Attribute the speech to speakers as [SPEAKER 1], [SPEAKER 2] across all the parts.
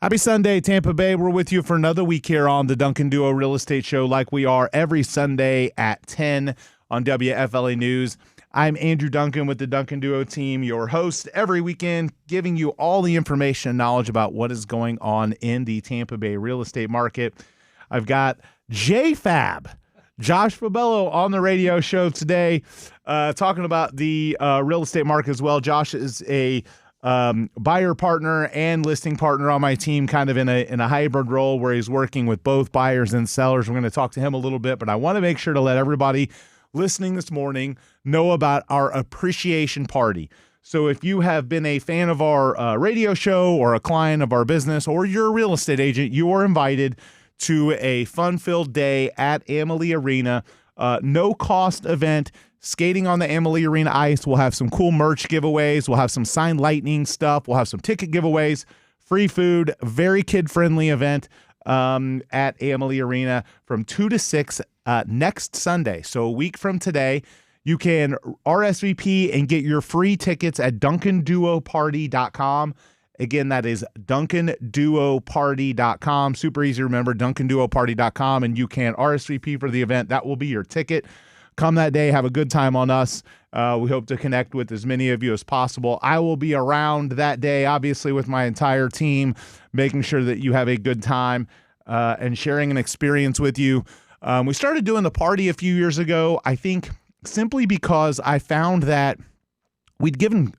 [SPEAKER 1] Happy Sunday, Tampa Bay. We're with you for another week here on the Duncan Duo Real Estate Show, like we are every Sunday at 10 on WFLA News. I'm Andrew Duncan with the Duncan Duo team, your host every weekend, giving you all the information and knowledge about what is going on in the Tampa Bay real estate market. I've got JFab, Josh Fabello, on the radio show today, talking about the real estate market as well. Josh is a buyer partner and listing partner on my team, kind of in a hybrid role where he's working with both buyers and sellers. We're going to talk to him a little bit, but I want to make sure to let everybody listening this morning know about our appreciation party. So if you have been a fan of our radio show or a client of our business, or you're a real estate agent, you are invited to a fun-filled day at Amalie Arena, no-cost event. Skating on the Amalie Arena ice. We'll have some cool merch giveaways. We'll have some signed Lightning stuff. We'll have some ticket giveaways, free food, very kid-friendly event at Amalie Arena from 2 to 6 next Sunday. So a week from today, you can RSVP and get your free tickets at DuncanDuoParty.com. Again, that is DuncanDuoParty.com. Super easy to remember, DuncanDuoParty.com, and you can RSVP for the event. That will be your ticket. Come that day, have a good time on us. We hope to connect with as many of you as possible. I will be around that day, obviously, with my entire team, making sure that you have a good time and sharing an experience with you. We started doing the party a few years ago, I think simply because I found that we'd given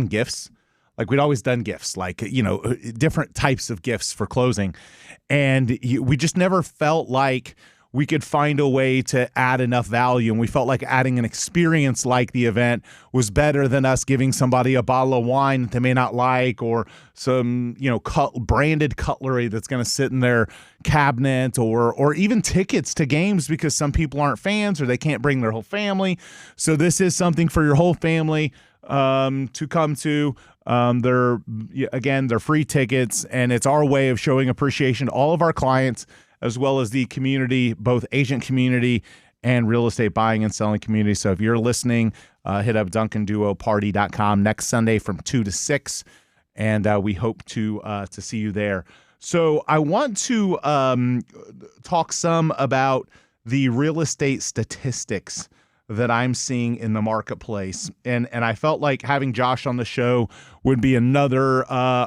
[SPEAKER 1] gifts. Like we'd always done gifts, like, different types of gifts for closing. And we just never felt like we could find a way to add enough value. And we felt like adding an experience like the event was better than us giving somebody a bottle of wine that they may not like, or some, branded cutlery that's going to sit in their cabinet, or even tickets to games because some people aren't fans or they can't bring their whole family. So this is something for your whole family to come to. They're free tickets, and it's our way of showing appreciation to all of our clients, as well as the community, both agent community and real estate buying and selling community. So if you're listening, hit up DuncanDuoParty.com next Sunday from 2 to 6, and we hope to see you there. So I want to talk some about the real estate statistics that I'm seeing in the marketplace. And I felt like having Josh on the show would be another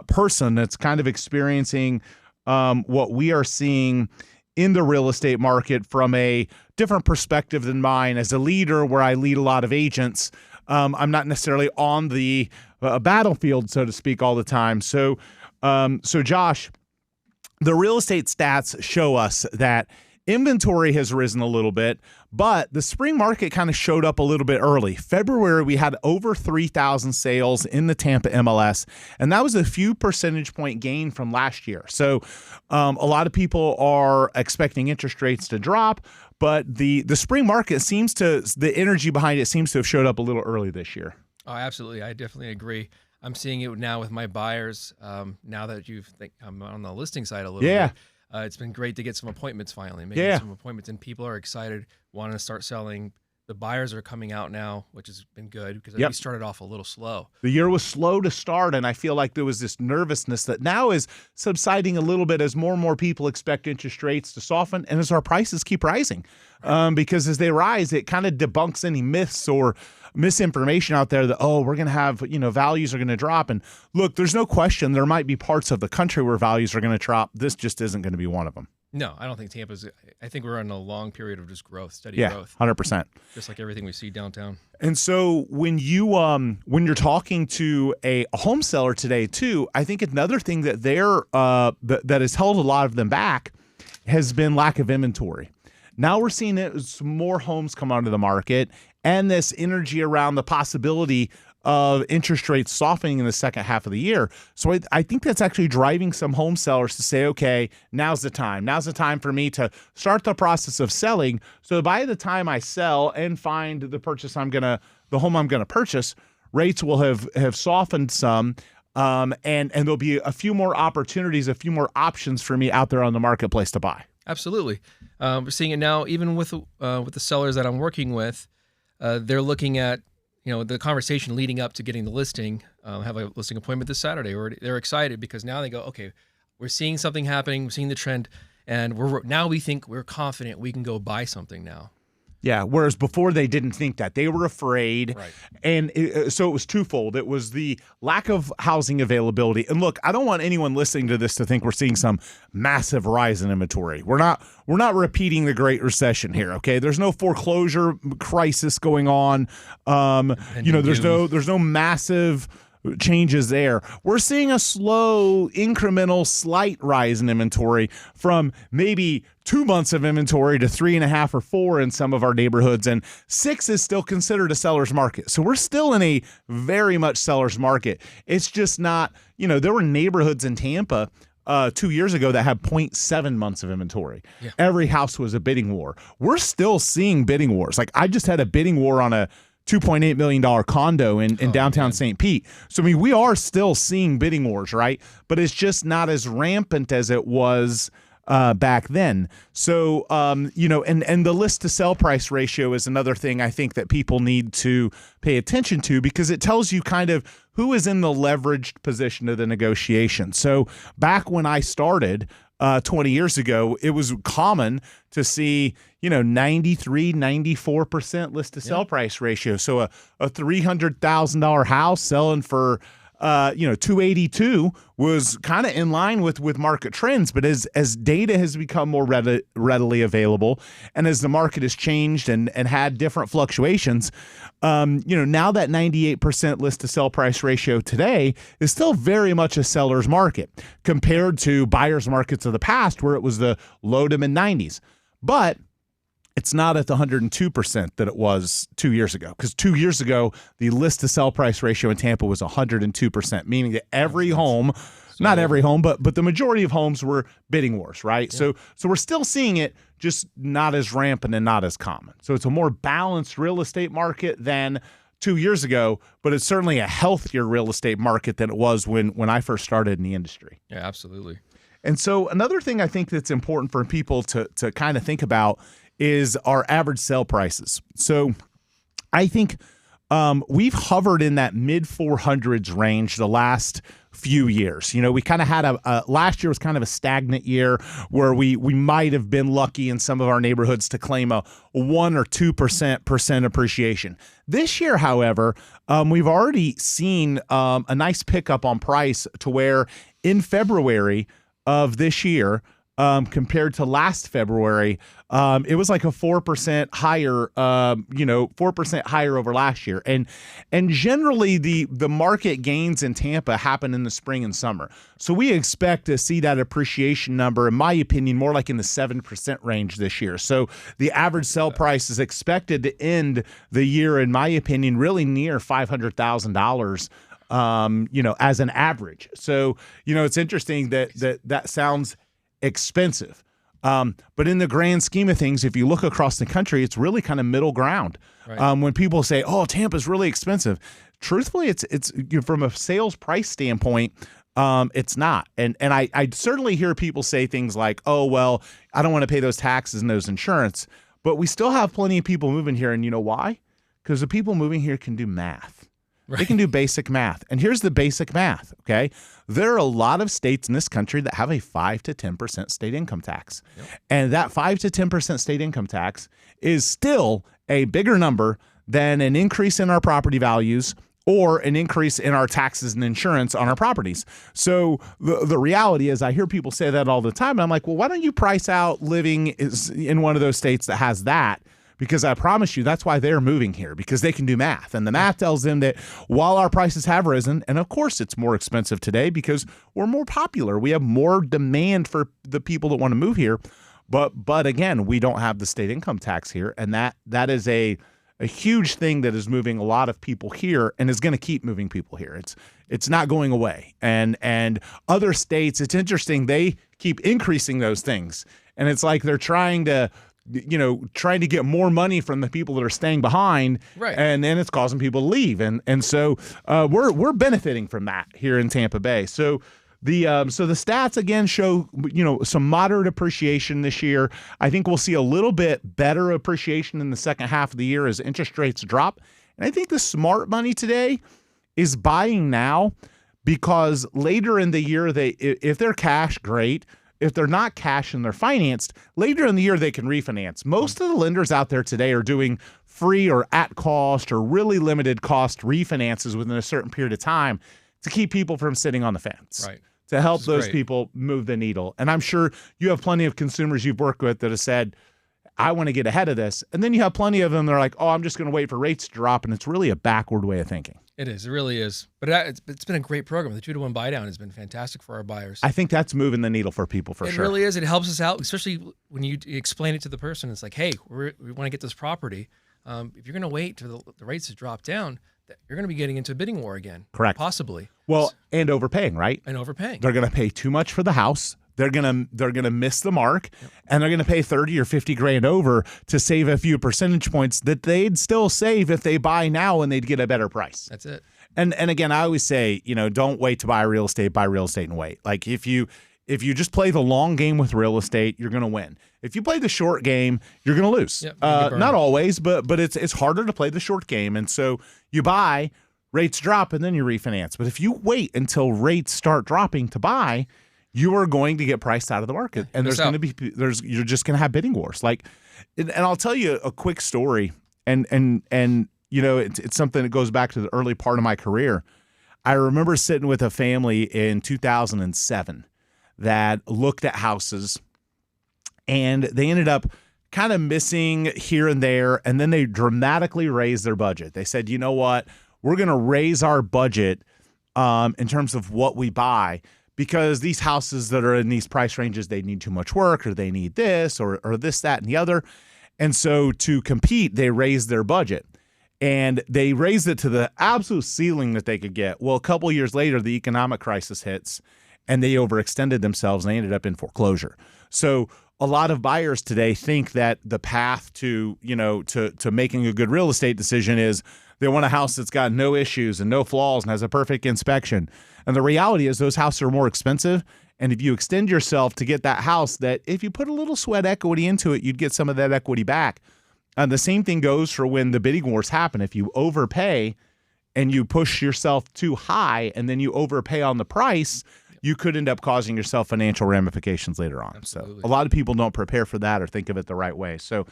[SPEAKER 1] person that's kind of experiencing what we are seeing in the real estate market from a different perspective than mine. As a leader, where I lead a lot of agents, I'm not necessarily on the battlefield, so to speak, all the time. So Josh, the real estate stats show us that inventory has risen a little bit, but the spring market kind of showed up a little bit early. February, we had over 3,000 sales in the Tampa MLS, and that was a few percentage point gain from last year. So a lot of people are expecting interest rates to drop, but the spring market the energy behind it seems to have showed up a little early this year.
[SPEAKER 2] Oh, absolutely. I definitely agree. I'm seeing it now with my buyers. Now that I'm on the listing side a little bit. It's been great to get some appointments finally, some appointments, and people are excited, wanting to start selling. The buyers are coming out now, which has been good because we started off a little slow.
[SPEAKER 1] The year was slow to start, and I feel like there was this nervousness that now is subsiding a little bit as more and more people expect interest rates to soften, and as our prices keep rising. Because as they rise, it kind of debunks any myths or misinformation out there that, we're going to have, values are going to drop. And look, there's no question there might be parts of the country where values are going to drop. This just isn't going to be one of them.
[SPEAKER 2] No, I don't think Tampa's. I think we're in a long period of just growth, steady growth.
[SPEAKER 1] 100%.
[SPEAKER 2] Just like everything we see downtown.
[SPEAKER 1] And so when you're talking to a home seller today too, I think another thing that that has held a lot of them back has been lack of inventory. Now we're seeing more homes come onto the market, and this energy around the possibility of interest rates softening in the second half of the year. So I think that's actually driving some home sellers to say, okay, now's the time. Now's the time for me to start the process of selling. So by the time I sell and find the home I'm gonna purchase, rates will have softened some. And there'll be a few more opportunities, a few more options for me out there on the marketplace to buy.
[SPEAKER 2] Absolutely. We're seeing it now, even with the sellers that I'm working with. They're looking at, the conversation leading up to getting the listing, have a listing appointment this Saturday, or they're excited because now they go, okay, We're seeing something happening. We're seeing the trend, and we think we're confident we can go buy something now.
[SPEAKER 1] Yeah, whereas before they didn't think that. They were afraid.
[SPEAKER 2] Right.
[SPEAKER 1] And so it was twofold. It was the lack of housing availability. And look, I don't want anyone listening to this to think we're seeing some massive rise in inventory. We're not repeating the Great Recession here, okay? There's no foreclosure crisis going on. There's no massive changes there. We're seeing a slow, incremental, slight rise in inventory from maybe 2 months of inventory to 3.5 or 4 in some of our neighborhoods, and 6 is still considered a seller's market. So we're still in a very much seller's market. It's just not, there were neighborhoods in Tampa 2 years ago that had 0.7 months of inventory. Yeah. Every house was a bidding war. We're still seeing bidding wars. Like I just had a bidding war on a $2.8 million condo in downtown St. Pete. So, we are still seeing bidding wars, right? But it's just not as rampant as it was back then. So, and the list to sell price ratio is another thing I think that people need to pay attention to, because it tells you kind of who is in the leveraged position of the negotiation. So back when I started 20 years ago, it was common to see, 93, 94% list to sell price ratio. So a $300,000 house selling for, 282 was kind of in line with market trends. But as data has become more readily available, and as the market has changed and had different fluctuations, now that 98% list to sell price ratio today is still very much a seller's market compared to buyer's markets of the past, where it was the low to mid 90s. But it's not at the 102% that it was 2 years ago, because 2 years ago, the list to sell price ratio in Tampa was 102%, meaning that every home, not every home, but the majority of homes were bidding wars, right? Yeah. So we're still seeing it, just not as rampant and not as common. So it's a more balanced real estate market than 2 years ago, but it's certainly a healthier real estate market than it was when I first started in the industry.
[SPEAKER 2] Yeah, absolutely.
[SPEAKER 1] And so another thing I think that's important for people to kind of think about is our average sale prices. So I think we've hovered in that mid 400s range the last few years. We kind of had last year was kind of a stagnant year where we might have been lucky in some of our neighborhoods to claim a 1 or 2% appreciation. This year, however, we've already seen a nice pickup on price to where in February of this year, compared to last February, it was like a 4% higher, 4% higher over last year. And generally the market gains in Tampa happen in the spring and summer. So we expect to see that appreciation number, in my opinion, more like in the 7% range this year. So the average sell price is expected to end the year, in my opinion, really near $500,000. As an average. So, it's interesting that sounds expensive. But in the grand scheme of things, if you look across the country, it's really kind of middle ground. Right. When people say, "Oh, Tampa's really expensive," truthfully, it's from a sales price standpoint, it's not. And I certainly hear people say things like, "Oh, well, I don't want to pay those taxes and those insurance," but we still have plenty of people moving here, and you know why? Because the people moving here can do math. Right. They can do basic math. And here's the basic math, okay? There are a lot of states in this country that have a 5 to 10% state income tax. Yep. And that 5 to 10% state income tax is still a bigger number than an increase in our property values or an increase in our taxes and insurance on our properties. So the reality is, I hear people say that all the time. And I'm like, well, why don't you price out living in one of those states that has that? Because I promise you, that's why they're moving here, because they can do math. And the math tells them that while our prices have risen, and of course it's more expensive today because we're more popular, we have more demand for the people that want to move here. But again, we don't have the state income tax here. And that is a huge thing that is moving a lot of people here and is going to keep moving people here. It's not going away. And other states, it's interesting, they keep increasing those things. And it's like they're trying to get more money from the people that are staying behind, right? And then it's causing people to leave, and so we're benefiting from that here in Tampa Bay. So the stats again show some moderate appreciation this year. I think we'll see a little bit better appreciation in the second half of the year as interest rates drop. And I think the smart money today is buying now, because later in the year, if they're cash, great. If they're not cash and they're financed, later in the year they can refinance. Most of the lenders out there today are doing free or at cost or really limited cost refinances within a certain period of time to keep people from sitting on the fence.
[SPEAKER 2] Right.
[SPEAKER 1] To help those people move the needle. And I'm sure you have plenty of consumers you've worked with that have said, I want to get ahead of this. And then you have plenty of them that are like, oh, I'm just going to wait for rates to drop. And it's really a backward way of thinking.
[SPEAKER 2] It is. It really is. But it's been a great program. The 2-to-1 buy down has been fantastic for our buyers.
[SPEAKER 1] I think that's moving the needle for people for sure.
[SPEAKER 2] It really is. It helps us out, especially when you explain it to the person. It's like, hey, we want to get this property. If you're going to wait till the rates to drop down, you're going to be getting into a bidding war again.
[SPEAKER 1] Correct.
[SPEAKER 2] Possibly.
[SPEAKER 1] Well, and overpaying, right?
[SPEAKER 2] And overpaying.
[SPEAKER 1] They're going to pay too much for the house. They're gonna miss the mark, and they're gonna pay 30 or 50 grand over to save a few percentage points that they'd still save if they buy now and they'd get a better price.
[SPEAKER 2] That's it.
[SPEAKER 1] And again, I always say, don't wait to buy real estate. Buy real estate and wait. Like if you just play the long game with real estate, you're gonna win. If you play the short game, you're gonna lose.
[SPEAKER 2] Yep,
[SPEAKER 1] not always, but it's harder to play the short game, and so you buy, rates drop, and then you refinance. But if you wait until rates start dropping to buy, you are going to get priced out of the market, and you're just going to have bidding wars. And I'll tell you a quick story, and it's something that goes back to the early part of my career. I remember sitting with a family in 2007 that looked at houses, and they ended up kind of missing here and there, and then they dramatically raised their budget. They said, you know what, we're going to raise our budget in terms of what we buy, because these houses that are in these price ranges, they need too much work, or they need this, or this, that, and the other. And so to compete, they raised their budget. And they raised it to the absolute ceiling that they could get. Well, a couple of years later, the economic crisis hits, and they overextended themselves, and they ended up in foreclosure. So a lot of buyers today think that the path to making a good real estate decision is they want a house that's got no issues and no flaws and has a perfect inspection. And the reality is those houses are more expensive. And if you extend yourself to get that house, that if you put a little sweat equity into it, you'd get some of that equity back. And the same thing goes for when the bidding wars happen. If you overpay and you push yourself too high and then you overpay on the price, you could end up causing yourself financial ramifications later on.
[SPEAKER 2] Absolutely.
[SPEAKER 1] So a lot of people don't prepare for that or think of it the right way. So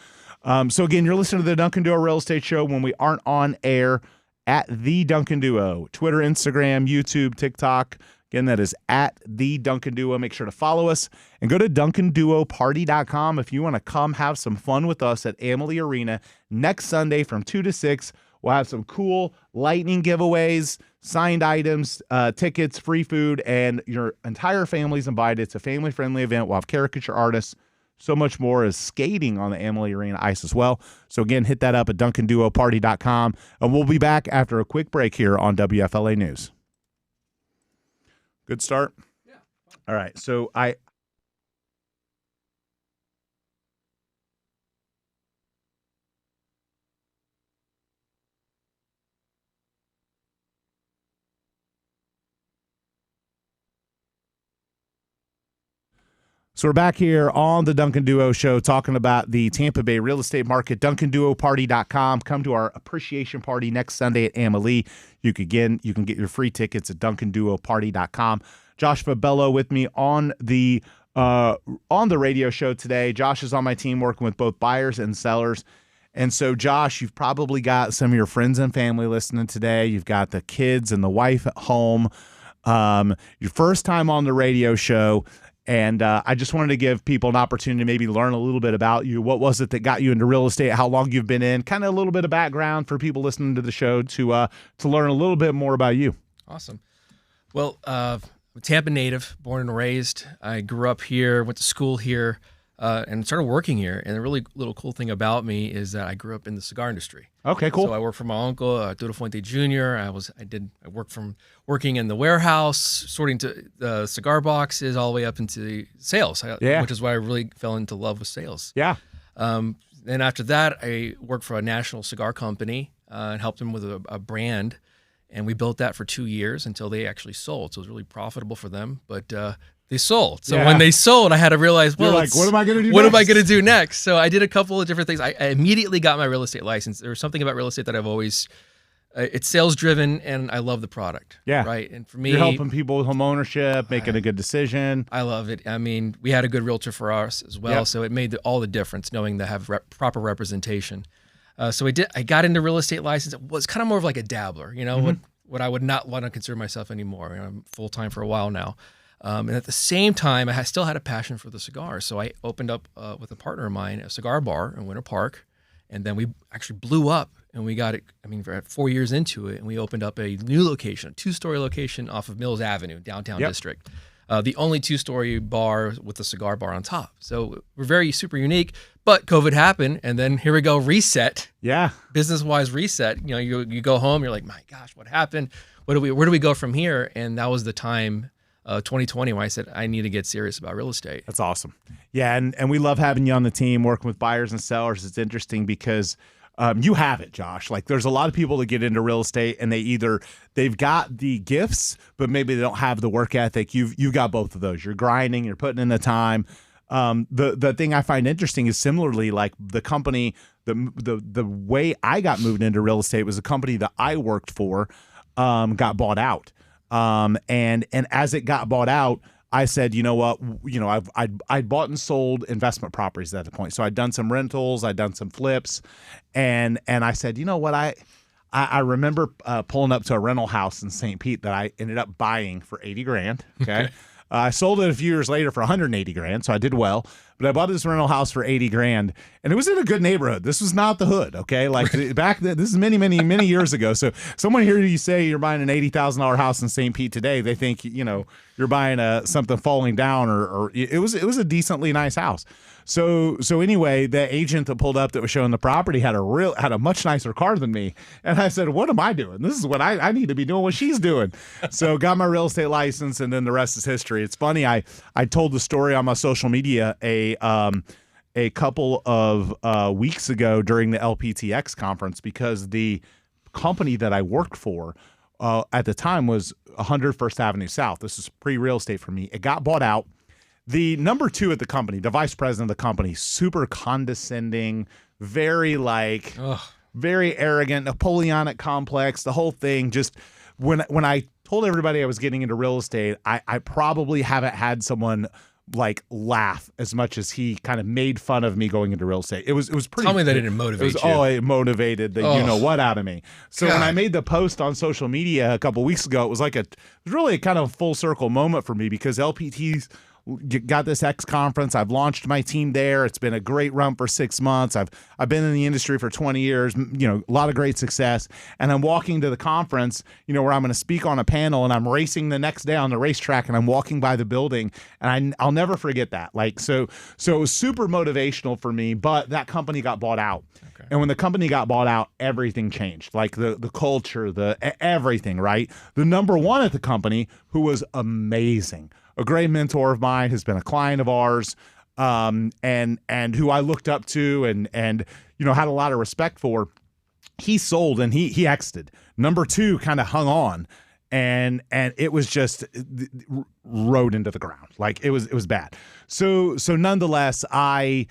[SPEAKER 1] again, you're listening to the Duncan Duo Real Estate Show when we aren't on air at The Duncan Duo. Twitter, Instagram, YouTube, TikTok. Again, that is at The Duncan Duo. Make sure to follow us and go to DuncanDuoParty.com if you want to come have some fun with us at Amalie Arena next Sunday from 2 to 6. We'll have some cool lightning giveaways, signed items, tickets, free food, and your entire family's invited. It's a family-friendly event. We'll have caricature artists. So much more is skating on the Amalie Arena ice as well. So again, hit that up at DuncanDuoParty.com, and we'll be back after a quick break here on WFLA News. Good start?
[SPEAKER 2] Yeah.
[SPEAKER 1] All right. So we're back here on the Duncan Duo Show talking about the Tampa Bay real estate market. DuncanDuoParty.com. Come to our appreciation party next Sunday at Amalie. You can get your free tickets at DuncanDuoParty.com. Josh Fabello with me on the radio show today. Josh is on my team working with both buyers and sellers. And so, Josh, you've probably got some of your friends and family listening today. You've got the kids and the wife at home. Your first time on the radio show. And I just wanted to give people an opportunity to maybe learn a little bit about you. What was it that got you into real estate? How long you've been in? Kind of a little bit of background for people listening to the show to learn a little bit more about you.
[SPEAKER 2] Awesome. Well, I'm a Tampa native, born and raised. I grew up here, went to school here, and started working here. And the really little cool thing about me is that I grew up in the cigar industry.
[SPEAKER 1] Okay, cool.
[SPEAKER 2] So I worked for my uncle, Arturo Fuente Jr. I worked from working in the warehouse, sorting to the cigar boxes, all the way up into sales. Which is why I really fell into love with sales.
[SPEAKER 1] Yeah.
[SPEAKER 2] Then after that, I worked for a national cigar company and helped them with a brand. And we built that for 2 years until they actually sold. So it was really profitable for them. But they sold. So when they sold, I had to realize, well,
[SPEAKER 1] what am I going to do
[SPEAKER 2] What
[SPEAKER 1] next?
[SPEAKER 2] am I going to do next? So I did a couple of different things. I immediately got my real estate license. There was something about real estate that I've always It's sales driven, and I love the product.
[SPEAKER 1] Yeah.
[SPEAKER 2] Right. And for me,
[SPEAKER 1] you're helping people with home ownership, making a good decision.
[SPEAKER 2] I love it. I mean, we had a good realtor for us as well,
[SPEAKER 1] Yep.
[SPEAKER 2] so it made all the difference knowing to have proper representation. So I got into real estate license. It was kind of more of like a dabbler, what I would not want to consider myself anymore. I'm full time for a while now. And at the same time, I still had a passion for the cigar. So I opened up with a partner of mine a cigar bar in Winter Park. And then we actually blew up and we got it. I mean, we're 4 years into it, and we opened up a new location, a 2-story location off of Mills Avenue, downtown district. The only 2-story bar with a cigar bar on top. So we're very super unique, but COVID happened. And then here we go, reset.
[SPEAKER 1] Yeah.
[SPEAKER 2] Business-wise reset. You go home, you're like, my gosh, what happened? Where do we go from here? And that was the time, 2020, when I said, I need to get serious about real estate.
[SPEAKER 1] That's awesome. Yeah, and we love having you on the team, working with buyers and sellers. It's interesting because you have it, Josh. Like, there's a lot of people that get into real estate and they've got the gifts, but maybe they don't have the work ethic. You've got both of those. You're grinding, you're putting in the time. The thing I find interesting is similarly, like the company, the way I got moved into real estate was a company that I worked for got bought out. And as it got bought out, I said, you know what, I'd bought and sold investment properties at the point. So I'd done some rentals, I'd done some flips, and I said, you know what, I remember pulling up to a rental house in St. Pete that I ended up buying for 80 grand. Okay. I sold it a few years later for 180 grand. So I did well, but I bought this rental house for 80 grand and it was in a good neighborhood. This was not the hood. Okay. Like back then, this is many, many, many years ago. So someone hears you say you're buying an $80,000 house in St. Pete today, they think, you're buying something falling down or it was a decently nice house. So anyway, the agent that pulled up that was showing the property had a much nicer car than me. And I said, what am I doing? This is what I need to be doing what she's doing. So got my real estate license, and then the rest is history. It's funny. I told the story on my social media a couple of weeks ago during the LPTX conference, because the company that I worked for at the time was 100 First Avenue South. This is pre-real estate for me. It got bought out. The number 2 at the company, the vice president of the company, super condescending, very very arrogant, Napoleonic complex, the whole thing. Just when I told everybody I was getting into real estate, I probably haven't had someone like laugh as much as he kind of made fun of me going into real estate. It was pretty.
[SPEAKER 2] Tell me that it didn't motivate you.
[SPEAKER 1] It motivated the you know what out of me. So when I made the post on social media a couple weeks ago, it was really a kind of full circle moment for me, because LPT's got this X conference. I've launched my team there. It's been a great run for 6 months. I've been in the industry for 20 years, a lot of great success. And I'm walking to the conference, where I'm going to speak on a panel, and I'm racing the next day on the racetrack, and I'm walking by the building, and I'll never forget that. So it was super motivational for me, but that company got bought out. Okay. And when the company got bought out, everything changed. Like the culture, everything, right? The number 1 at the company, who was amazing, a great mentor of mine, has been a client of ours, and who I looked up to and had a lot of respect for. He sold and he exited. Number 2 kind of hung on, and it was just rode into the ground. Like it was bad. So nonetheless, I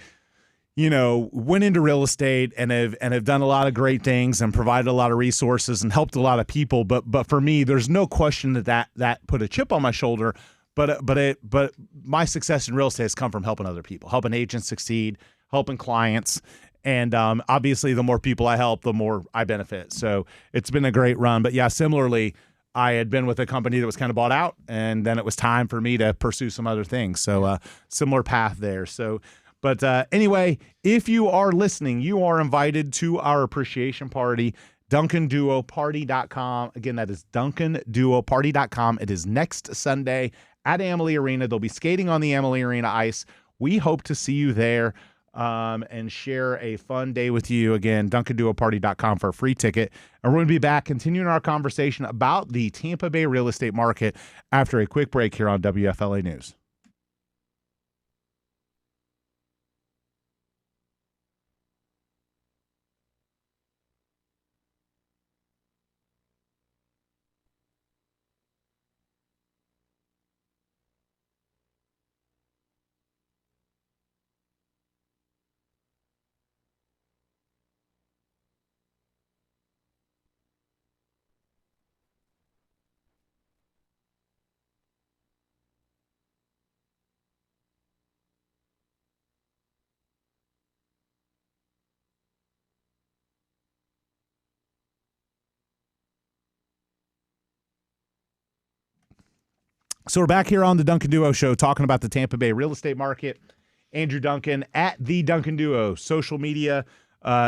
[SPEAKER 1] went into real estate and have done a lot of great things and provided a lot of resources and helped a lot of people. But for me, there's no question that put a chip on my shoulder. But my success in real estate has come from helping other people, helping agents succeed, helping clients. And obviously, the more people I help, the more I benefit. So it's been a great run. But yeah, similarly, I had been with a company that was kind of bought out, and then it was time for me to pursue some other things. So similar path there. So, but anyway, if you are listening, you are invited to our appreciation party. DuncanDuoParty.com. Again, that is DuncanDuoParty.com. It is next Sunday at Amalie Arena. They'll be skating on the Amalie Arena ice. We hope to see you there and share a fun day with you. Again, DuncanDuoParty.com for a free ticket. And we're going to be back continuing our conversation about the Tampa Bay real estate market after a quick break here on WFLA News. So we're back here on the Duncan Duo Show talking about the Tampa Bay real estate market. Andrew Duncan at The Duncan Duo, social media,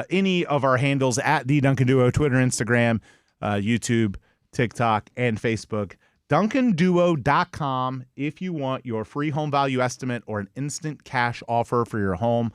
[SPEAKER 1] any of our handles at The Duncan Duo, Twitter, Instagram, YouTube, TikTok, and Facebook. DuncanDuo.com if you want your free home value estimate or an instant cash offer for your home.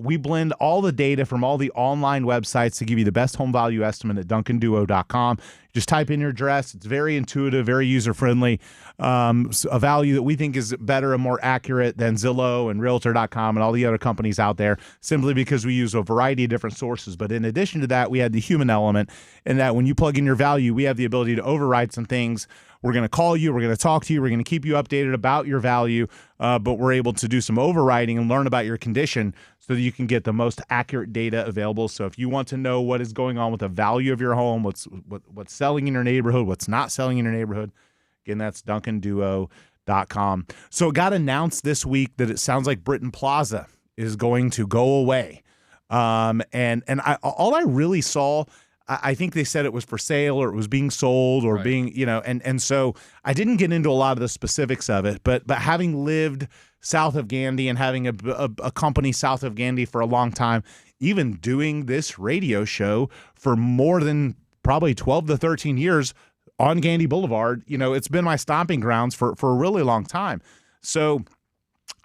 [SPEAKER 1] We blend all the data from all the online websites to give you the best home value estimate at DuncanDuo.com. Just type in your address. It's very intuitive, very user-friendly, a value that we think is better and more accurate than Zillow and Realtor.com and all the other companies out there, simply because we use a variety of different sources. But in addition to that, we had the human element in that when you plug in your value, we have the ability to override some things. We're going to call you. We're going to talk to you. We're going to keep you updated about your value, but we're able to do some overriding and learn about your condition so that you can get the most accurate data available. So if you want to know what is going on with the value of your home, what's selling in your neighborhood, what's not selling in your neighborhood, again, that's DuncanDuo.com. So it got announced this week that it sounds like Britton Plaza is going to go away. All I really saw, I think they said it was for sale or it was being sold or being, and so I didn't get into a lot of the specifics of it, but having lived south of Gandy and having a company south of Gandy for a long time, even doing this radio show for more than probably 12 to 13 years on Gandy Boulevard, it's been my stomping grounds for a really long time. So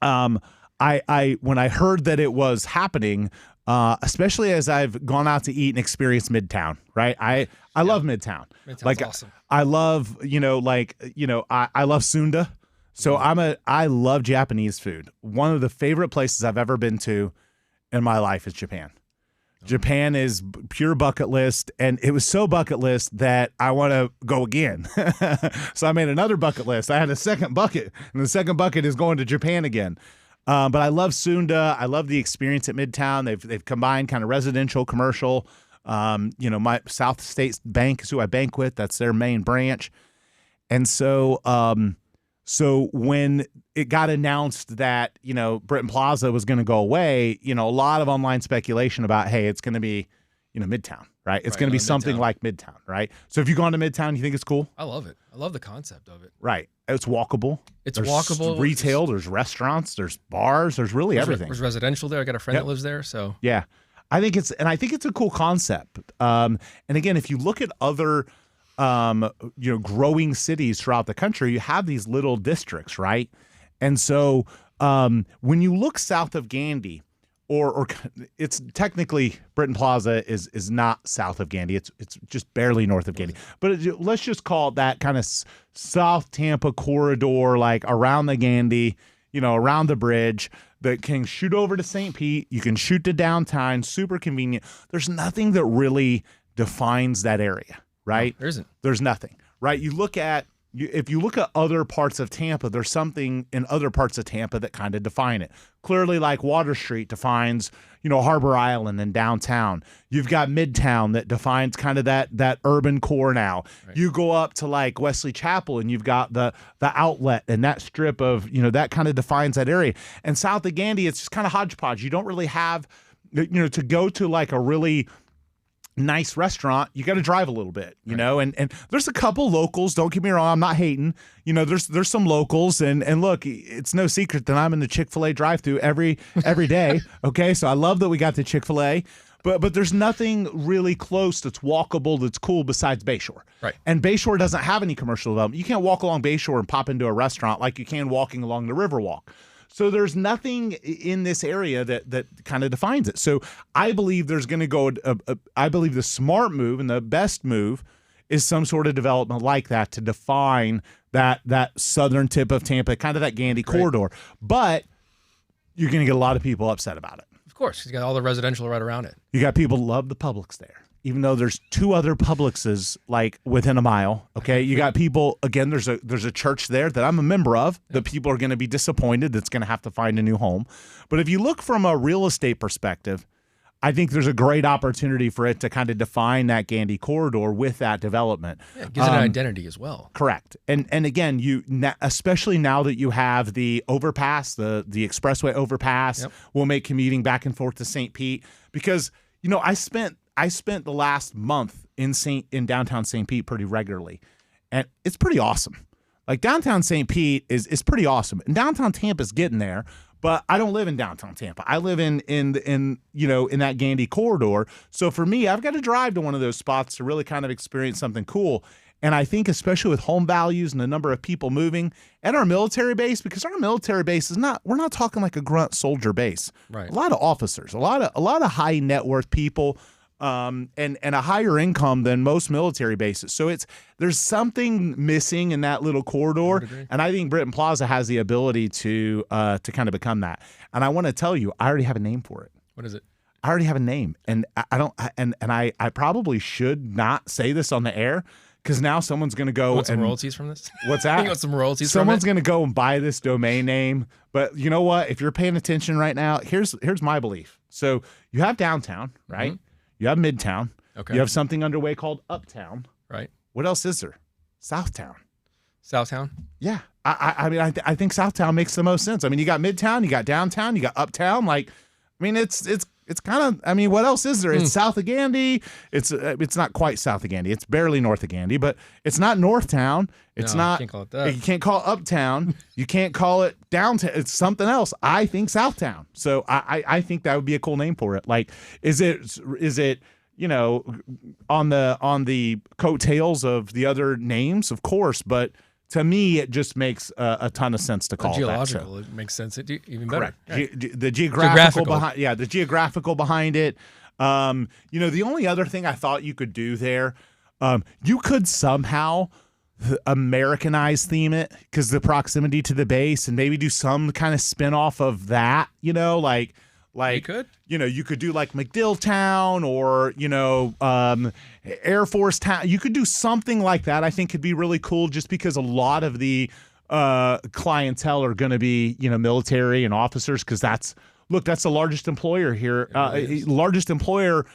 [SPEAKER 1] when I heard that it was happening, especially as I've gone out to eat and experienced Midtown, right? I love Midtown.
[SPEAKER 2] Midtown's awesome.
[SPEAKER 1] I love, I love Sunda. So I love Japanese food. One of the favorite places I've ever been to in my life is Japan. Japan is pure bucket list, and it was so bucket list that I want to go again. So I made another bucket list. I had a second bucket, and the second bucket is going to Japan again. But I love Sunda. I love the experience at Midtown. They've combined kind of residential, commercial. My South State Bank is who I bank with. That's their main branch. And so when it got announced that, Britton Plaza was going to go away, a lot of online speculation about, hey, it's going to be, Midtown, right? It's going to be something like Midtown, right? So if you've gone to Midtown, you think it's cool?
[SPEAKER 2] I love it. I love the concept of it.
[SPEAKER 1] Right. It's walkable.
[SPEAKER 2] There's
[SPEAKER 1] walkable. Retail, there's restaurants, there's bars, there's really everything.
[SPEAKER 2] There's residential there. I got a friend that lives there, so.
[SPEAKER 1] Yeah. I think it's a cool concept. And again, if you look at other growing cities throughout the country, you have these little districts, right? And so when you look south of Gandy, or it's technically Britton Plaza is not south of Gandy. It's just barely north of Gandy. But let's just call it that kind of South Tampa corridor, like around the Gandy, around the bridge, that can shoot over to St. Pete. You can shoot to downtown, super convenient. There's nothing that really defines that area, right?
[SPEAKER 2] No, there isn't.
[SPEAKER 1] There's nothing, right? If you look at other parts of Tampa, there's something in other parts of Tampa that kind of define it. Clearly, like Water Street defines, Harbor Island and downtown. You've got Midtown that defines kind of that urban core now. Right. You go up to like Wesley Chapel and you've got the outlet and that strip of, that kind of defines that area. And south of Gandy, it's just kind of hodgepodge. You don't really have, to go to like a really nice restaurant, you got to drive a little bit, and there's a couple locals. Don't get me wrong, I'm not hating. There's some locals, and look, it's no secret that I'm in the Chick-fil-A drive-thru every day. Okay, so I love that we got the Chick-fil-A, but there's nothing really close that's walkable that's cool besides Bayshore. Right. And Bayshore doesn't have any commercial development. You can't walk along Bayshore and pop into a restaurant like you can walking along the Riverwalk. So there's nothing in this area that kind of defines it. So I believe there's going to go, I believe the smart move and the best move is some sort of development like that to define that southern tip of Tampa, kind of that Gandy corridor. But you're going to get a lot of people upset about it.
[SPEAKER 2] Of course, you got all the residential right around it.
[SPEAKER 1] You got people who love the Publix there, even though there's two other Publixes like within a mile. Okay, you got people, again, there's a church there that I'm a member of that people are going to be disappointed that's going to have to find a new home. But if you look from a real estate perspective, I think there's a great opportunity for it to kind of define that Gandy corridor with that development.
[SPEAKER 2] Yeah, it gives it an identity as well.
[SPEAKER 1] Correct. And again, especially now that you have the overpass, the expressway overpass, will make commuting back and forth to St. Pete. Because, I spent the last month in downtown St. Pete pretty regularly, and it's pretty awesome. Like downtown St. Pete is pretty awesome, and downtown Tampa's getting there. But I don't live in downtown Tampa. I live in that Gandy corridor. So for me, I've got to drive to one of those spots to really kind of experience something cool. And I think especially with home values and the number of people moving and our military base, because our military base we're not talking like a grunt soldier base.
[SPEAKER 2] Right.
[SPEAKER 1] A lot of officers, a lot of high net worth people, and a higher income than most military bases. So there's something missing in that little corridor, and I think Britton Plaza has the ability to kind of become that. And I want to tell you, I already have a name for it.
[SPEAKER 2] What is it?
[SPEAKER 1] I already have a name, and I probably should not say this on the air because now someone's going to go.
[SPEAKER 2] Want some royalties from this?
[SPEAKER 1] What's that?
[SPEAKER 2] You want some royalties?
[SPEAKER 1] Someone's going to go and buy this domain name. But you know what? If you're paying attention right now, here's my belief. So you have downtown, right? Mm-hmm. You have midtown. Okay. You have something underway called uptown.
[SPEAKER 2] Right.
[SPEAKER 1] What else is there? Southtown.
[SPEAKER 2] Southtown?
[SPEAKER 1] Yeah. I mean, I think Southtown makes the most sense. I mean, you got midtown, you got downtown, you got uptown. Like, I mean, it's kind of, I mean, what else is there? It's south of Gandy. It's not quite south of Gandy. It's barely north of Gandy, but it's not Northtown. It's not.
[SPEAKER 2] You can't call it that.
[SPEAKER 1] You can't call it uptown. You can't call it downtown. It's something else. I think Southtown. So I think that would be a cool name for it. Like, is it on the coattails of the other names? Of course, but to me, it just makes a ton of sense to call it
[SPEAKER 2] geological.
[SPEAKER 1] That. So.
[SPEAKER 2] It makes sense. It even better.
[SPEAKER 1] Right. The geographical behind, the geographical behind it. The only other thing I thought you could do there, you could somehow Americanize theme it because the proximity to the base, and maybe do some kind of spin-off of that. Like you could. You could do like MacDill Town or, Air Force Town. You could do something like that. I think could be really cool just because a lot of the clientele are going to be, military and officers because that's the largest employer here. Largest employer,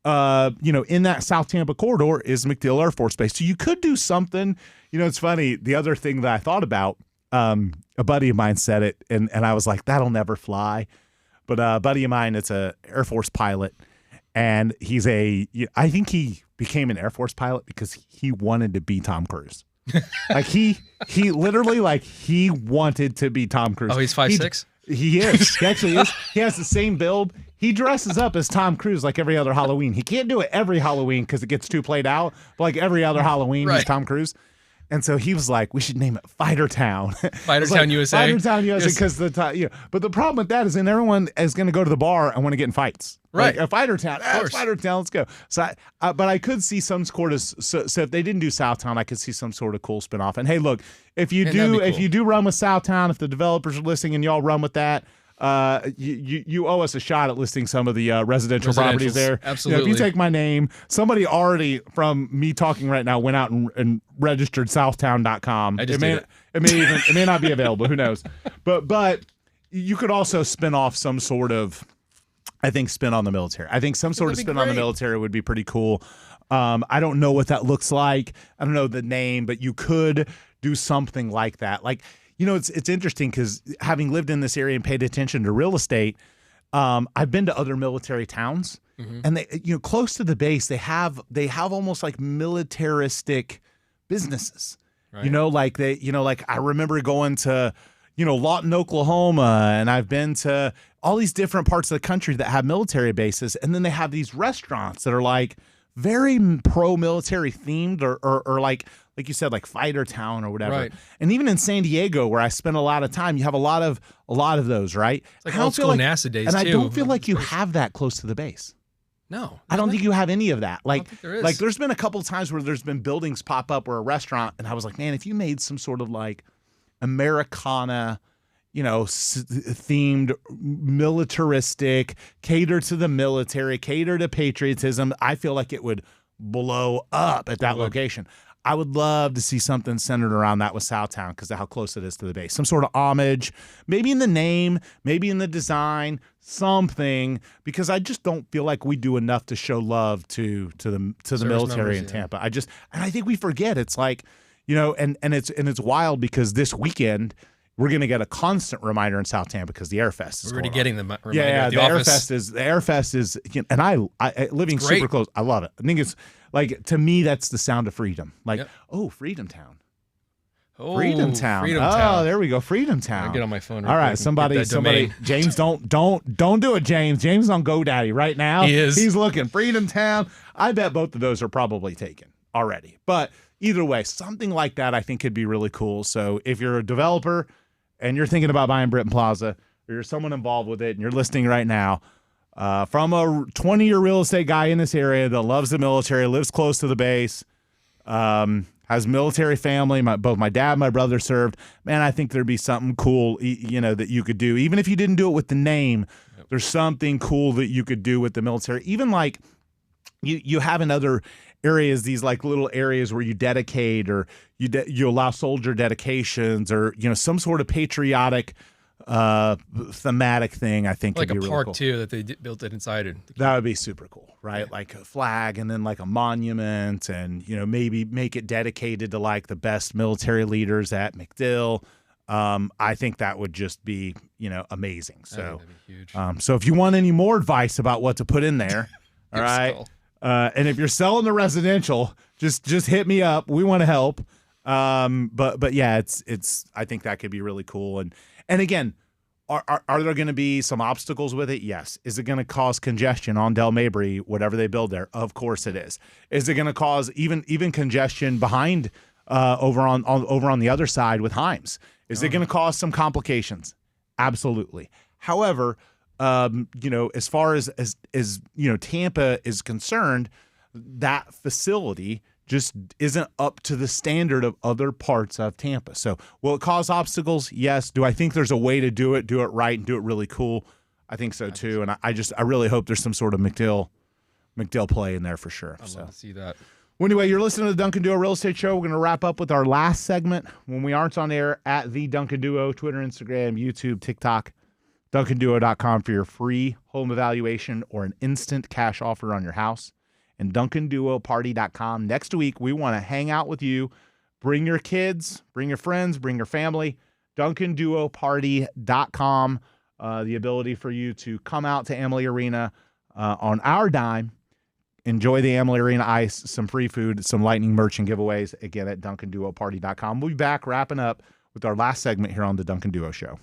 [SPEAKER 1] in that South Tampa corridor is MacDill Air Force Base. So you could do something. It's funny. The other thing that I thought about, a buddy of mine said it, and I was like, that'll never fly. But a buddy of mine, it's a Air Force pilot, and I think he became an Air Force pilot because he wanted to be Tom Cruise. Like he literally he wanted to be Tom Cruise.
[SPEAKER 2] Oh, he's 5'6"?
[SPEAKER 1] He is. He actually is. He has the same build. He dresses up as Tom Cruise like every other Halloween. He can't do it every Halloween because it gets too played out. But like every other Halloween, He's Tom Cruise. And so he was like, we should name it Fighter Town.
[SPEAKER 2] Fighter Town USA.
[SPEAKER 1] Fighter Town USA because But the problem with that is then everyone is going to go to the bar and want to get in fights.
[SPEAKER 2] Right.
[SPEAKER 1] Like, Fighter Town. Fighter Town, let's go. So, but I could see some sort of, so if they didn't do Southtown, I could see some sort of cool spinoff. And hey, look, if you do run with Southtown, if the developers are listening and y'all run with that, you owe us a shot at listing some of the residential properties there.
[SPEAKER 2] Absolutely.
[SPEAKER 1] If you take my name, somebody already from me talking right now went out and registered Southtown.com.
[SPEAKER 2] I just did it.
[SPEAKER 1] It may not be available. Who knows? But you could also spin off some sort of, I think, spin on the military. I think some sort of spin on the military would be pretty cool. I don't know what that looks like. I don't know the name, but you could do something like that. Like, it's interesting because having lived in this area and paid attention to real estate, I've been to other military towns, and they, close to the base, they have almost like militaristic businesses. Right. I remember going to, Lawton, Oklahoma, and I've been to all these different parts of the country that have military bases, and then they have these restaurants that are like very pro-military themed or like you said, like Fighter Town or whatever. Right. And even in San Diego, where I spent a lot of time, you have a lot of those, right?
[SPEAKER 2] It's like old school NASA days,
[SPEAKER 1] and
[SPEAKER 2] too.
[SPEAKER 1] I don't feel like you have that close to the base.
[SPEAKER 2] No.
[SPEAKER 1] I don't think you have any of that.
[SPEAKER 2] Like,
[SPEAKER 1] there's been a couple of times where there's been buildings pop up or a restaurant, and I was like, man, if you made some sort of like Americana, themed, militaristic, cater to the military, cater to patriotism, I feel like it would blow up at that location. I would love to see something centered around that with Southtown because of how close it is to the base. Some sort of homage, maybe in the name, maybe in the design, something, because I just don't feel like we do enough to show love to the military in Tampa. And I think we forget. It's like, and it's wild because this weekend we're going to get a constant reminder in South Tampa because the Airfest is
[SPEAKER 2] We're already getting the reminder.
[SPEAKER 1] Yeah, the Airfest is, and I living super close. I love it. I think it's like, to me, that's the sound of freedom. Like, oh, Freedom Town. Freedom
[SPEAKER 2] Oh,
[SPEAKER 1] Town.
[SPEAKER 2] Freedom
[SPEAKER 1] Oh,
[SPEAKER 2] Town.
[SPEAKER 1] there we go. Freedom
[SPEAKER 2] I'll
[SPEAKER 1] Town.
[SPEAKER 2] get on my phone.
[SPEAKER 1] All right, somebody, James, don't do it, James. James on GoDaddy right now.
[SPEAKER 2] He is.
[SPEAKER 1] He's looking. Freedom Town. I bet both of those are probably taken already. But either way, something like that I think could be really cool. So if you're a developer and you're thinking about buying Britton Plaza, or you're someone involved with it and you're listening right now, from a 20-year real estate guy in this area that loves the military, lives close to the base, has military family. Both my dad and my brother served. Man, I think there'd be something cool, that you could do. Even if you didn't do it with the name, there's something cool that you could do with the military. Even like you have in other areas, these like little areas where you dedicate or you allow soldier dedications or, some sort of patriotic thematic thing. I think
[SPEAKER 2] like
[SPEAKER 1] could
[SPEAKER 2] a
[SPEAKER 1] be
[SPEAKER 2] park
[SPEAKER 1] really cool.
[SPEAKER 2] too that they built it inside it.
[SPEAKER 1] That would be super cool, right? Yeah. Like a flag and then like a monument and, maybe make it dedicated to like the best military leaders at MacDill. I think that would just be, amazing. So,
[SPEAKER 2] that'd be huge.
[SPEAKER 1] So if you want any more advice about what to put in there, all right. And if you're selling the residential, just hit me up. We want to help. But yeah, it's, I think that could be really cool. And again, are there going to be some obstacles with it? Yes. Is it going to cause congestion on Del Mabry, whatever they build there? Of course it is. Is it going to cause even congestion behind over on the other side with Himes? Is it going to cause some complications? Absolutely. However, as far as Tampa is concerned, that facility just isn't up to the standard of other parts of Tampa. So will it cause obstacles? Yes. Do I think there's a way to do it right, and do it really cool? I think so too. And I really hope there's some sort of MacDill play in there for sure.
[SPEAKER 2] I'd love to see that.
[SPEAKER 1] Well, anyway, you're listening to the Duncan Duo Real Estate Show. We're going to wrap up with our last segment when we aren't on air at the Duncan Duo, Twitter, Instagram, YouTube, TikTok, DuncanDuo.com for your free home evaluation or an instant cash offer on your house. And DuncanDuoParty.com. Next week, we want to hang out with you. Bring your kids, bring your friends, bring your family. DuncanDuoParty.com. The ability for you to come out to Amalie Arena on our dime. Enjoy the Amalie Arena ice, some free food, some lightning merch and giveaways. Again, at DuncanDuoParty.com. We'll be back wrapping up with our last segment here on the Duncan Duo Show.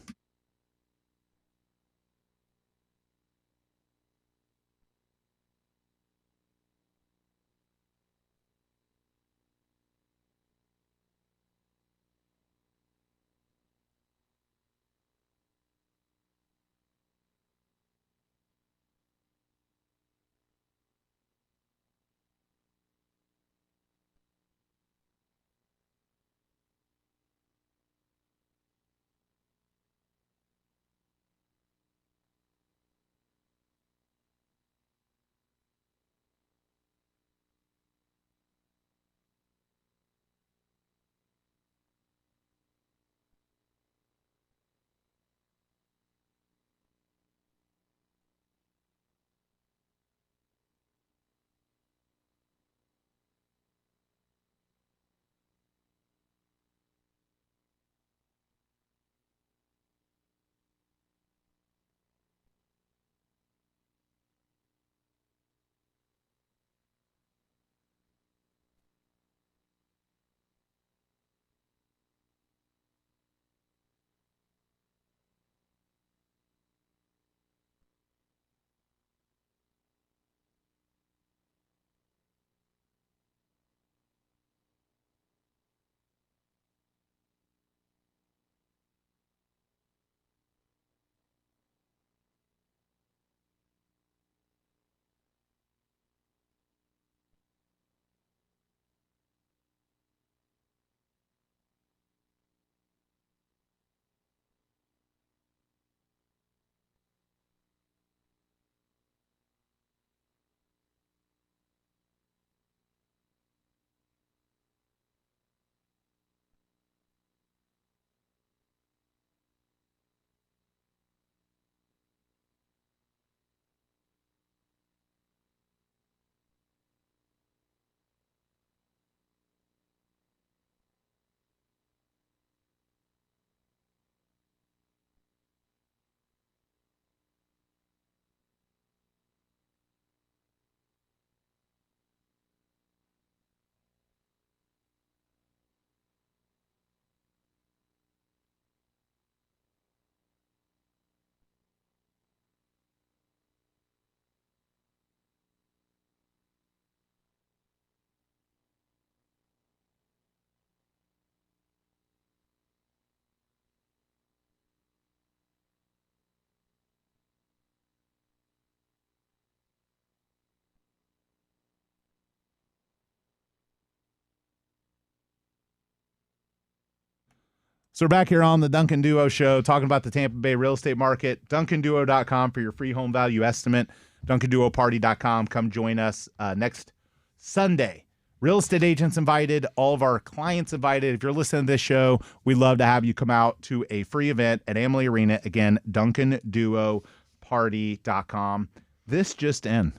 [SPEAKER 1] So we're back here on the Duncan Duo Show talking about the Tampa Bay real estate market. DuncanDuo.com for your free home value estimate. DuncanDuoParty.com. Come join us next Sunday. Real estate agents invited. All of our clients invited. If you're listening to this show, we'd love to have you come out to a free event at Amalie Arena. Again, DuncanDuoParty.com. This just in.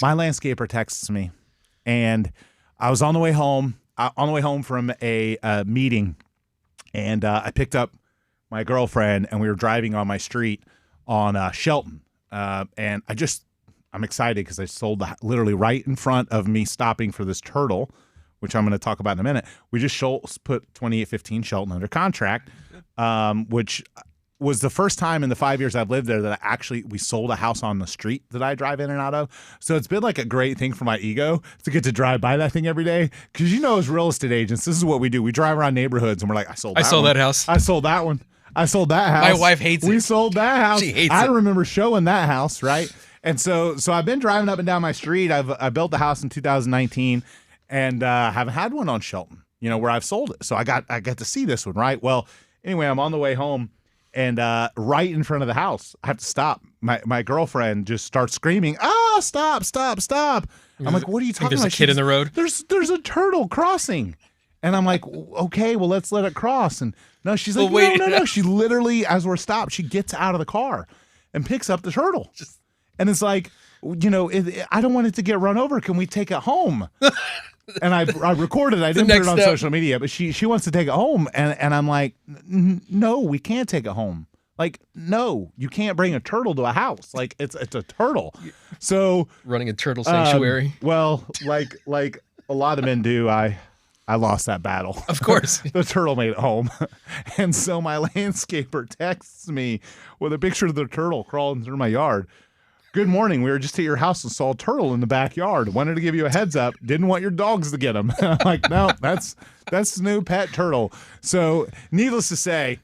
[SPEAKER 1] My landscaper texts me, and I was on the way home from a meeting, and I picked up my girlfriend, and we were driving on my street on Shelton, and I'm excited because I sold literally right in front of me stopping for this turtle, which I'm going to talk about in a minute. We just put 2815 Shelton under contract, which was the first time in the 5 years I've lived there that we sold a house on the street that I drive in and out of. So it's been like a great thing for my ego to get to drive by that thing every day. Because as real estate agents, this is what we do. We drive around neighborhoods and we're like, I sold that house. I sold that one. I sold that house.
[SPEAKER 2] My wife hates it.
[SPEAKER 1] We sold that house.
[SPEAKER 2] She hates it.
[SPEAKER 1] I remember showing that house, right? And so I've been driving up and down my street. I built the house in 2019 and haven't had one on Shelton, where I've sold it. So I got to see this one, right? Well, anyway, I'm on the way home. And right in front of the house, I have to stop. My girlfriend just starts screaming, stop. I'm like, what are you talking about?
[SPEAKER 2] There's a kid in the road?
[SPEAKER 1] There's a turtle crossing. And I'm like, okay, well, let's let it cross. And no, she's like, no. She literally, as we're stopped, she gets out of the car and picks up the turtle. And it's like, I don't want it to get run over. Can we take it home? And I recorded. I didn't put it on social media, but she wants to take it home, and I'm like, no, we can't take it home. Like, no, you can't bring a turtle to a house. Like, it's a turtle. So
[SPEAKER 2] running a turtle sanctuary.
[SPEAKER 1] Well, like a lot of men do, I lost that battle.
[SPEAKER 2] Of course,
[SPEAKER 1] the turtle made it home, and so my landscaper texts me with a picture of the turtle crawling through my yard. Good morning. We were just at your house and saw a turtle in the backyard. Wanted to give you a heads up. Didn't want your dogs to get him. I'm like, no, that's the new pet turtle. So needless to say,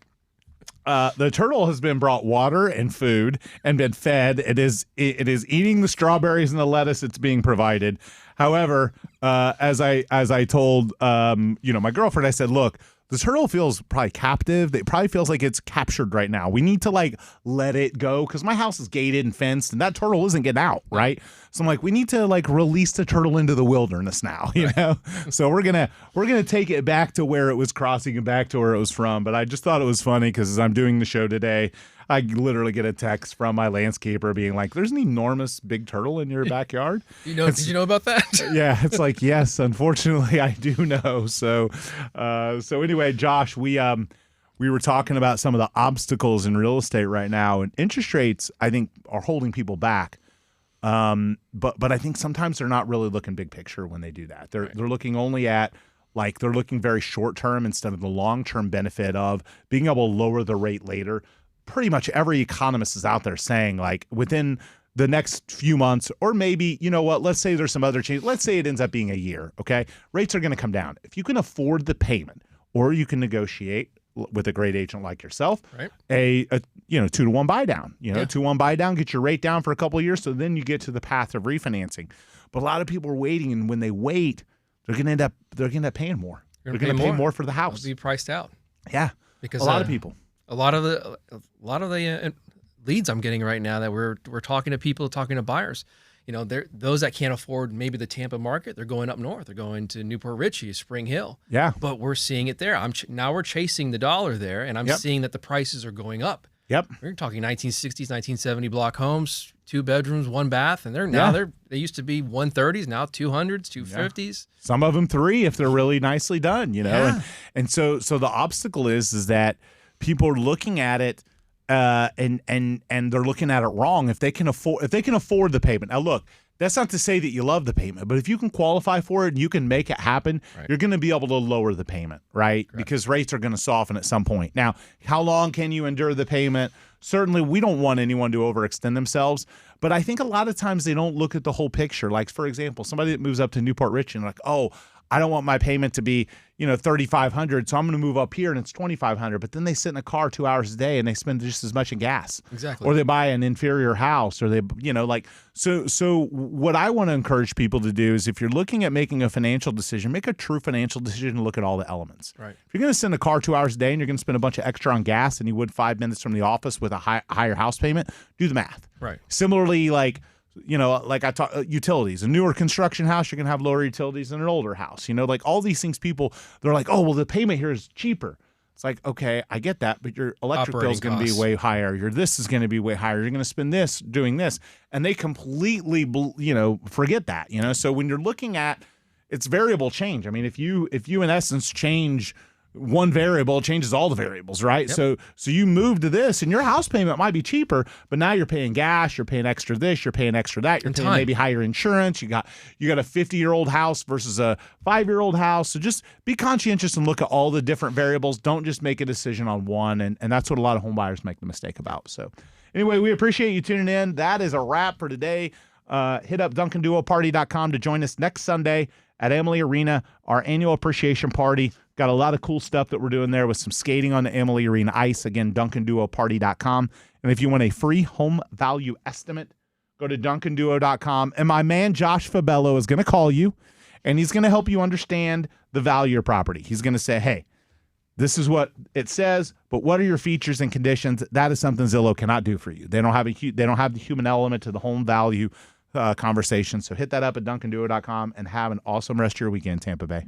[SPEAKER 1] the turtle has been brought water and food and been fed. It is eating the strawberries and the lettuce it's being provided. However, as I told my girlfriend, I said, look, the turtle feels probably captive. It probably feels like it's captured right now. We need to let it go because my house is gated and fenced, and that turtle isn't getting out, right? So I'm like, we need to release the turtle into the wilderness now, So we're gonna take it back to where it was crossing and back to where it was from. But I just thought it was funny because as I'm doing the show today, I literally get a text from my landscaper being like, "There's an enormous big turtle in your backyard."
[SPEAKER 2] Did you know about that?
[SPEAKER 1] Yeah, it's like, yes, unfortunately, I do know. So anyway, Josh, we were talking about some of the obstacles in real estate right now, and interest rates, I think, are holding people back. But I think sometimes they're not really looking big picture when they do that. They're looking only at they're looking very short term instead of the long term benefit of being able to lower the rate later. Pretty much every economist is out there saying within the next few months, or maybe, let's say there's some other change. Let's say it ends up being a year. Okay. Rates are going to come down. If you can afford the payment, or you can negotiate with a great agent like yourself, right, a 2-to-1 buy down, 2-1 buy down, get your rate down for a couple of years. So then you get to the path of refinancing. But a lot of people are waiting. And when they wait, they're going to end up paying more. They're going to pay more for the house.
[SPEAKER 2] It'll be priced out.
[SPEAKER 1] Yeah.
[SPEAKER 2] Because
[SPEAKER 1] a lot of people.
[SPEAKER 2] A lot of the leads I'm getting right now that we're talking to people, talking to buyers, those that can't afford maybe the Tampa market, they're going up north. They're going to Newport Richey, Spring Hill.
[SPEAKER 1] Yeah.
[SPEAKER 2] But we're seeing it there. Now we're chasing the dollar there, and I'm seeing that the prices are going up.
[SPEAKER 1] Yep.
[SPEAKER 2] We're talking 1960s, 1970 block homes, 2 bedrooms, 1 bath, and they used to be 130s, now 200s, 250s.
[SPEAKER 1] Yeah. Some of them 3 if they're really nicely done, Yeah. And so the obstacle is that people are looking at it and they're looking at it wrong. If they can afford the payment. Now look, that's not to say that you love the payment, but if you can qualify for it and you can make it happen, right, you're going to be able to lower the payment, right? Correct. Because rates are going to soften at some point. Now, how long can you endure the payment? Certainly, we don't want anyone to overextend themselves, but I think a lot of times they don't look at the whole picture. Like, for example, somebody that moves up to Newport Richey and like, oh, I don't want my payment to be, $3,500, so I'm going to move up here and it's $2,500. But then they sit in a car 2 hours a day and they spend just as much in gas.
[SPEAKER 2] Exactly.
[SPEAKER 1] Or they buy an inferior house, or they, so what I want to encourage people to do is, if you're looking at making a financial decision, make a true financial decision and look at all the elements.
[SPEAKER 2] Right.
[SPEAKER 1] If you're going to sit in a car 2 hours a day and you're going to spend a bunch of extra on gas than you would 5 minutes from the office with a higher house payment, do the math.
[SPEAKER 2] Right.
[SPEAKER 1] Similarly, I talk utilities. A newer construction house, you're going to have lower utilities than an older house. All these things, people, they're like, oh, well, the payment here is cheaper. It's like, okay, I get that, but your electric bill is going to be way higher. Your this is going to be way higher. You're going to spend this doing this. And they completely, forget that, So when you're looking at, it's variable change. I mean, if you in essence change one variable, it changes all the variables, right? Yep. So you move to this, and your house payment might be cheaper, but now you're paying gas, you're paying extra this, you're paying extra that, you're paying maybe higher insurance. You got a 50-year-old house versus a 5-year-old house. So just be conscientious and look at all the different variables. Don't just make a decision on one, and that's what a lot of home buyers make the mistake about. So anyway, we appreciate you tuning in. That is a wrap for today. Hit up DuncanDuoParty.com to join us next Sunday at Amalie Arena, our annual appreciation party. Got a lot of cool stuff that we're doing there with some skating on the Amalie Arena ice. Again, DuncanDuoParty.com. And if you want a free home value estimate, go to DuncanDuo.com. And my man Josh Fabello is going to call you, and he's going to help you understand the value of your property. He's going to say, hey, this is what it says, but what are your features and conditions? That is something Zillow cannot do for you. They don't have the human element to the home value conversation. So hit that up at DuncanDuo.com and have an awesome rest of your weekend, Tampa Bay.